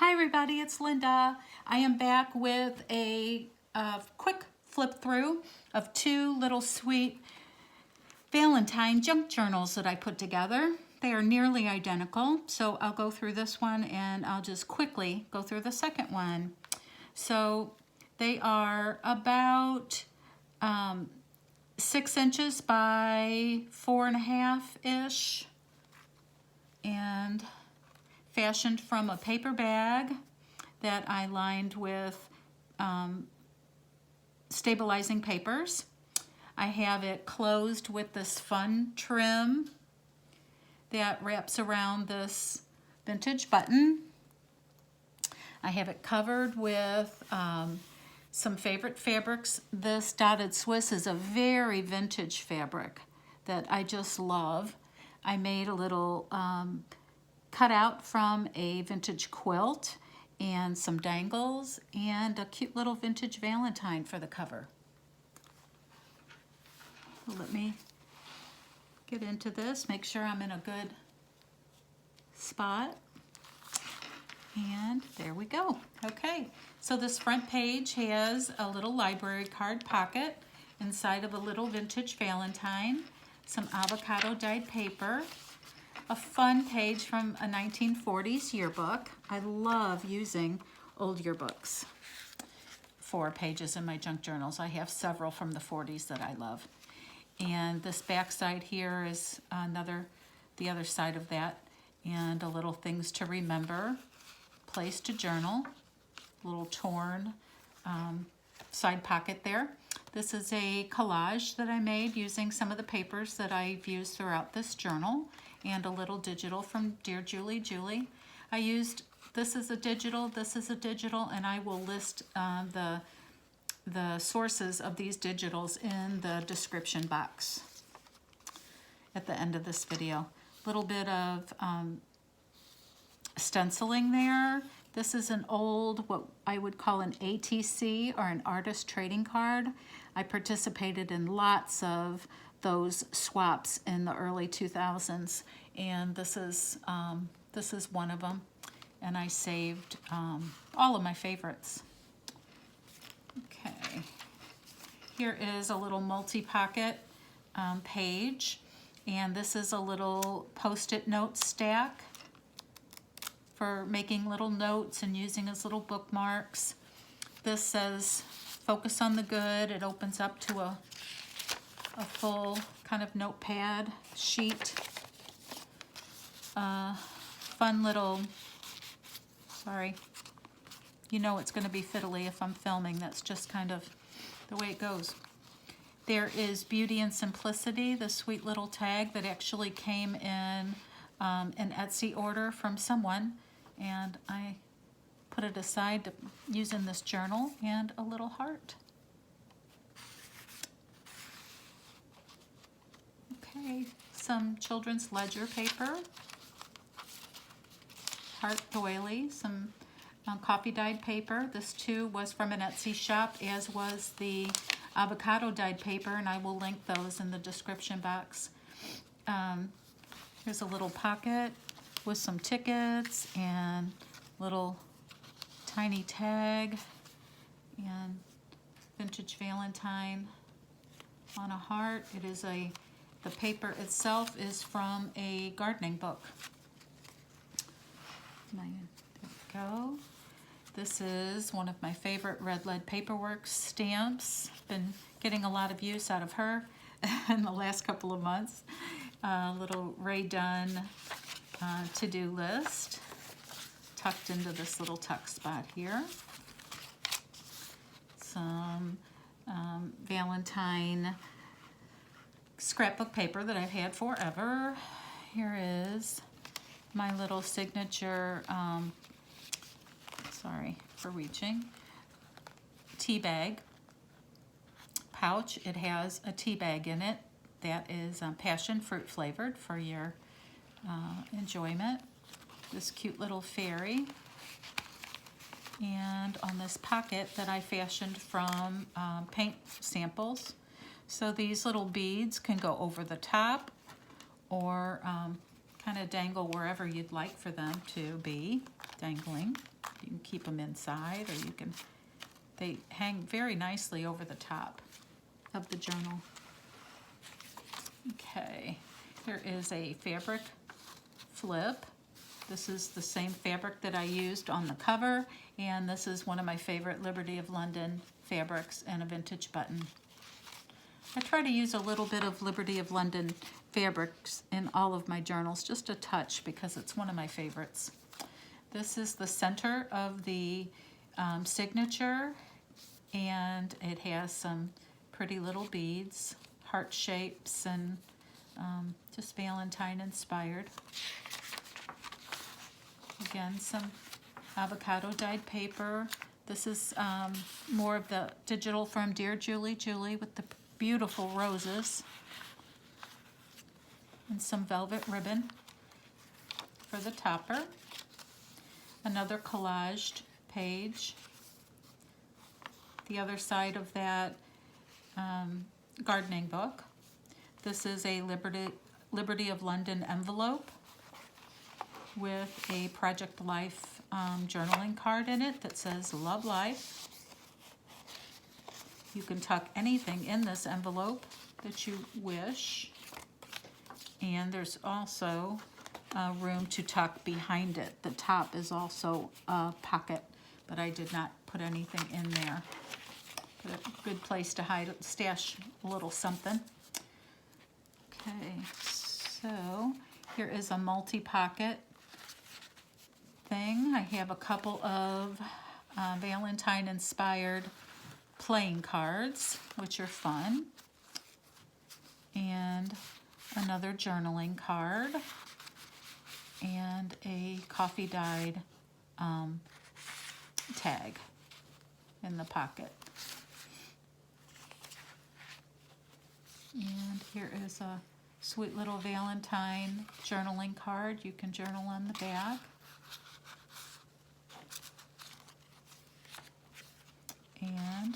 Hi everybody, it's Linda. I am back with a quick flip through of two little sweet Valentine junk journals that I put together. They are nearly identical, so I'll go through this one and I'll just quickly go through the second one. So they are about 6 inches by 4.5-ish and fashioned from a paper bag that I lined with stabilizing papers. I have it closed with this fun trim that wraps around this vintage button. I have it covered with some favorite fabrics. This dotted Swiss is a very vintage fabric that I just love. I made a little cut out from a vintage quilt and some dangles and a cute little vintage Valentine for the cover. Let me get into this, make sure I'm in a good spot. And there we go. Okay, so this front page has a little library card pocket inside of a little vintage Valentine, some avocado dyed paper, a fun page from a 1940s yearbook. I love using old yearbooks for pages in my junk journals. I have several from the 40s that I love. And this back side here is the other side of that, and a little things to remember, place to journal, little torn side pocket there. This is a collage that I made using some of the papers that I've used throughout this journal, and a little digital from Dearjuliejulie. I used, this is a digital, and I will list the sources of these digitals in the description box at the end of this video. A little bit of stenciling there. This is an old, what I would call an ATC, or an artist trading card. I participated in lots of those swaps in the early 2000s, and this is one of them, and I saved all of my favorites. Okay, here is a little multi-pocket page, and this is a little post-it note stack for making little notes and using as little bookmarks. This says focus on the good. It opens up to a full kind of notepad sheet. Fun little, sorry, you know it's going to be fiddly if I'm filming. That's just kind of the way it goes. There is Beauty and Simplicity, the sweet little tag that actually came in an Etsy order from someone, and I put it aside to use in this journal, and a little heart. Okay, some children's ledger paper, heart doily, some coffee dyed paper. This too was from an Etsy shop, as was the avocado dyed paper, and I will link those in the description box. Here's a little pocket with some tickets and little tiny tag, and vintage Valentine on a heart. It is the paper itself is from a gardening book. There we go. This is one of my favorite red lead paperwork stamps. Been getting a lot of use out of her in the last couple of months. Little Ray Dunn to-do list tucked into this little tuck spot here. Some Valentine scrapbook paper that I've had forever. Here is my little signature, sorry for reaching, tea bag pouch. It has a tea bag in it that is passion fruit flavored for your enjoyment. This cute little fairy, and on this pocket that I fashioned from paint samples. So these little beads can go over the top, or kind of dangle wherever you'd like for them to be dangling. You can keep them inside, or you can, they hang very nicely over the top of the journal. Okay, here is a fabric flip. This is the same fabric that I used on the cover, and this is one of my favorite Liberty of London fabrics and a vintage button. I try to use a little bit of Liberty of London fabrics in all of my journals, just a touch, because it's one of my favorites. This is the center of the signature, and it has some pretty little beads, heart shapes, and just Valentine inspired. Again, some avocado dyed paper. This is more of the digital from Dearjuliejulie with the beautiful roses. And some velvet ribbon for the topper. Another collaged page. The other side of that gardening book. This is a Liberty of London envelope with a Project Life journaling card in it that says Love Life. You can tuck anything in this envelope that you wish. And there's also room to tuck behind it. The top is also a pocket, but I did not put anything in there. But a good place to hide, stash a little something. Okay, so here is a multi-pocket thing. I have a couple of Valentine inspired playing cards, which are fun. And another journaling card. And a coffee dyed tag in the pocket. And here is a sweet little Valentine journaling card. You can journal on the back. And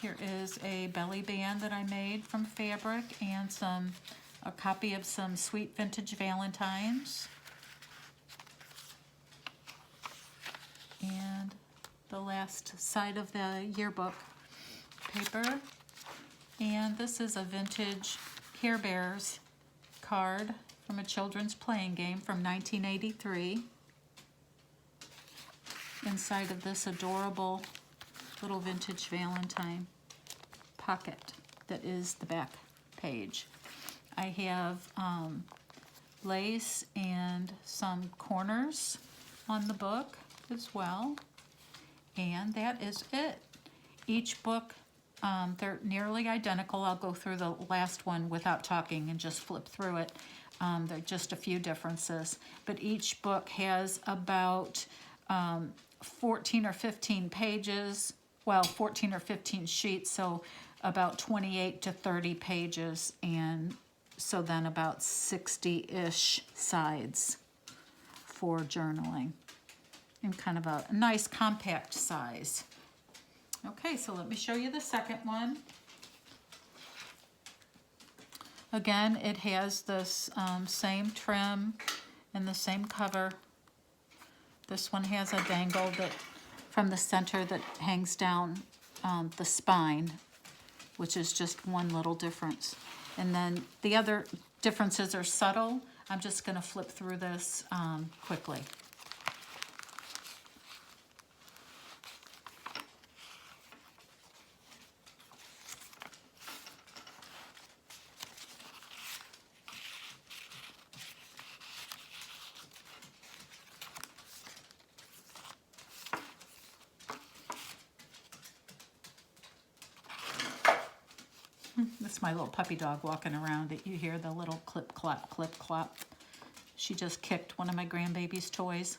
here is a belly band that I made from fabric and a copy of some sweet vintage Valentines. And the last side of the yearbook paper. And this is a vintage Care Bears card from a children's playing game from 1983. Inside of this adorable little vintage Valentine pocket that is the back page. I have lace and some corners on the book as well. And that is it. Each book, they're nearly identical. I'll go through the last one without talking and just flip through it. There are just a few differences. But each book has about 14 or 15 pages, well, 14 or 15 sheets, so about 28 to 30 pages, and so then about 60-ish sides for journaling, in kind of a nice compact size. Okay, so let me show you the second one. Again, it has this same trim and the same cover. This one has a dangle that from the center that hangs down the spine, which is just one little difference. And then the other differences are subtle. I'm just going to flip through this quickly. That's my little puppy dog walking around. You hear the little clip clop, clip clop. She just kicked one of my grandbaby's toys.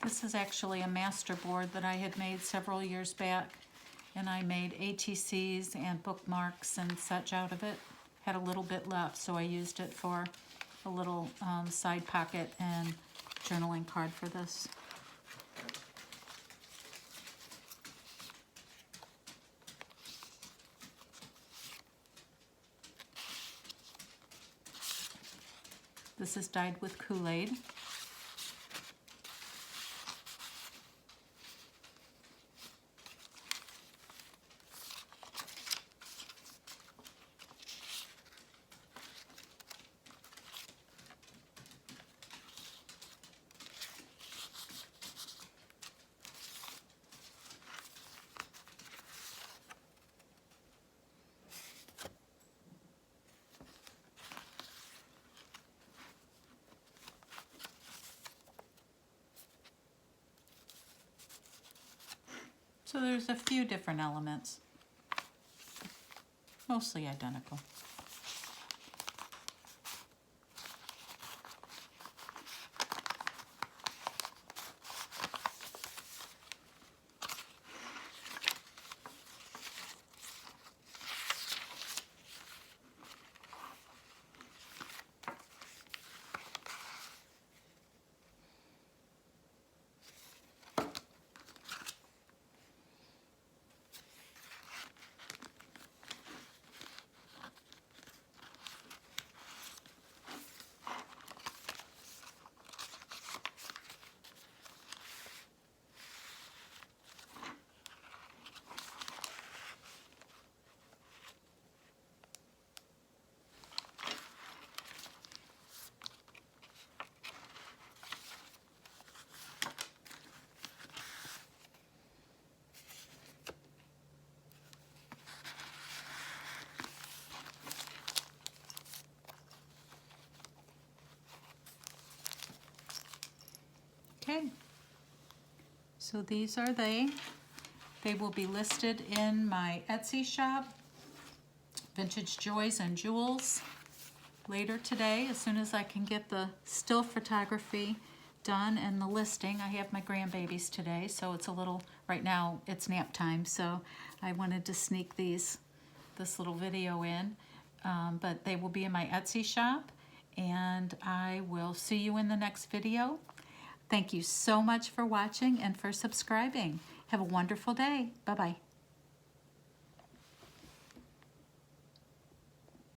This is actually a master board that I had made several years back, and I made ATCs and bookmarks and such out of it. Had a little bit left, so I used it for a little side pocket and journaling card for this. This is dyed with Kool-Aid. So there's a few different elements, mostly identical. Okay, so these are they. They will be listed in my Etsy shop, Vintage Joys and Jewels, later today, as soon as I can get the still photography done and the listing. I have my grandbabies today, so it's a little, right now it's nap time, so I wanted to sneak this little video in, but they will be in my Etsy shop, and I will see you in the next video. Thank you so much for watching and for subscribing. Have a wonderful day. Bye-bye.